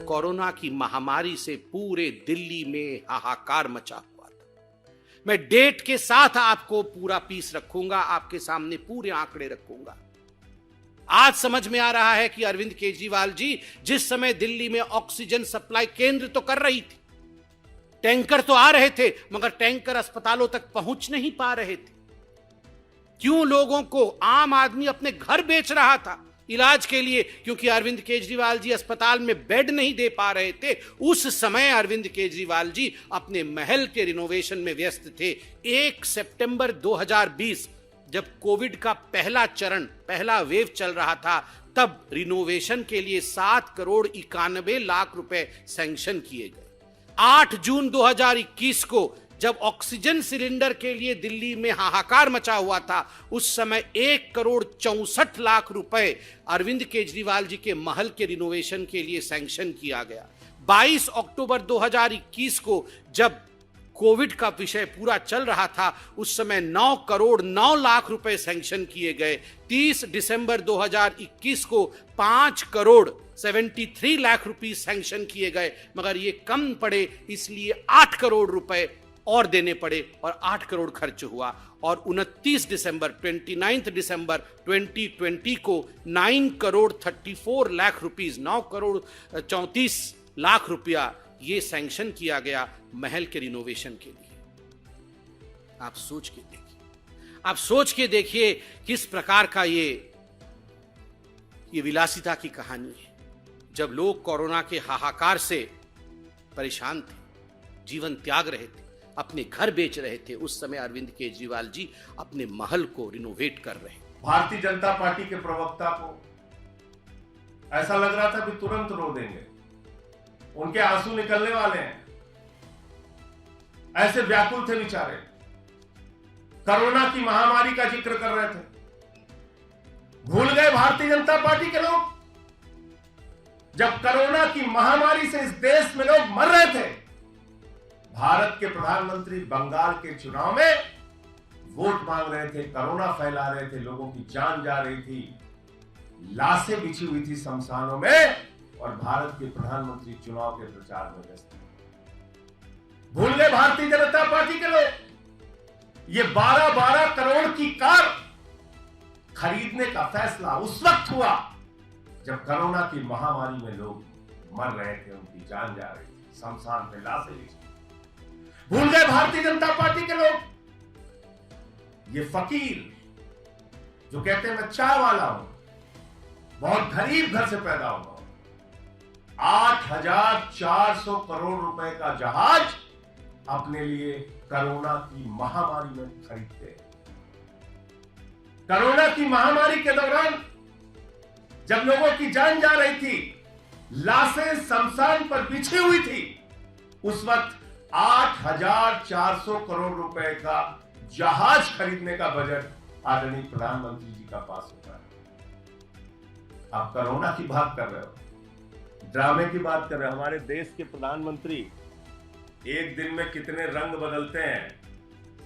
Corona की महामारी से पूरे दिल्ली में हाहाकार मचा हुआ था। मैं डेट के साथ आपको पूरा पीस रखूंगा, आपके सामने पूरे आंकड़े रखूंगा। आज समझ में आ रहा है कि अरविंद केजरीवाल जी जिस समय दिल्ली में ऑक्सीजन सप्लाई केंद्र तो कर रही थी, टैंकर तो आ रहे थे, मगर टैंकर अस्पतालों तक पहुंच नहीं पा रहे थे। क्यों? लोगों को, आम आदमी अपने घर बेच रहा था इलाज के लिए, क्योंकि अरविंद केजरीवाल जी अस्पताल में बेड नहीं दे पा रहे थे। उस समय अरविंद केजरीवाल जी अपने महल के रिनोवेशन में व्यस्त थे। 1 सितंबर 2020 जब कोविड का पहला चरण, पहला वेव चल रहा था, तब रिनोवेशन के लिए 7 करोड़ 91 लाख रुपए सैंक्शन किए गए। 8 जून 2021 को जब ऑक्सीजन सिलेंडर के लिए दिल्ली में हाहाकार मचा हुआ था, उस समय 1 करोड़ 64 लाख रुपए अरविंद केजरीवाल जी के महल के रिनोवेशन के लिए सैंक्शन किया गया। 22 अक्टूबर 2021 को जब कोविड का विषय पूरा चल रहा था, उस समय 9 करोड़ 9 लाख रुपए सैंक्शन किए गए। 30 दिसंबर 2021 को 5 करोड़ 73 लाख रुपए सैंक्शन किए गए, मगर ये कम पड़े, इसलिए 8 करोड़ रुपए और देने पड़े और 8 करोड़ खर्च हुआ। और 29 दिसंबर 2020 को 9 करोड़ 34 लाख रुपीस, 9 करोड़ 34 लाख रुपया ये सैंक्शन किया गया महल के रिनोवेशन के लिए। आप सोच के देखिए, आप सोच के देखिए किस प्रकार का ये विलासिता की कहानी है। जब लोग कोरोना के हाहाकार से परेशान थे, जीवन त्याग रहे थे, अपने घर बेच रहे थे, उस समय अरविंद केजरीवाल जी अपने महल को रिनोवेट कर रहे हैं। भारतीय जनता पार्टी के प्रवक्ता को ऐसा लग रहा था कि तुरंत रो देंगे, उनके आंसू निकलने वाले हैं, ऐसे व्याकुल थे बेचारे। कोरोना की महामारी का जिक्र कर रहे थे। भूल गए भारतीय जनता पार्टी के लोग, जब कोरोना की महामारी से इस देश में लोग मर रहे थे, भारत के प्रधानमंत्री बंगाल के चुनाव में वोट मांग रहे थे, कोरोना फैला रहे थे, लोगों की जान जा रही थी, लाशें बिछी हुई थी शमशानों में, और भारत के प्रधानमंत्री चुनाव के प्रचार में व्यस्त थे। भूल गए भारतीय जनता पार्टी के लोग। ये 12-12 करोड़ की कार खरीदने का फैसला उस वक्त हुआ जब कोरोना की महामारी में लोग मर रहे थे, उनकी जान जा रही थी, शमशान पे लाशें बिछी। भूल गए भारतीय जनता पार्टी के लोग ये फकीर जो कहते हैं मैं चाय वाला हूं, बहुत गरीब घर से पैदा हुआ, 8,400 करोड़ रुपए का जहाज अपने लिए कोरोना की महामारी में खरीदते हैं। कोरोना की महामारी के दौरान जब लोगों की जान जा रही थी, लाशें शमशान पर बिछी हुई थी, उस वक्त 8,400 करोड़ रुपए का जहाज खरीदने का बजट आदरणीय प्रधानमंत्री जी का पास होता है। आप कोरोना की बात कर रहे हो, ड्रामे की बात कर रहे हो। हमारे देश के प्रधानमंत्री एक दिन में कितने रंग बदलते हैं,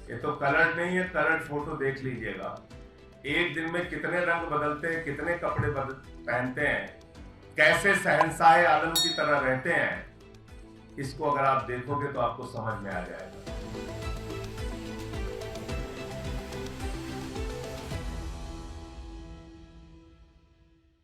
ये तो कलर नहीं है, कलर फोटो देख लीजिएगा। एक दिन में कितने रंग बदलते हैं, कितने कपड़े पहनते हैं, कैसे शहंशाह आलम की तरह रहते हैं, इसको अगर आप देखोगे तो आपको समझ में आ जाएगा।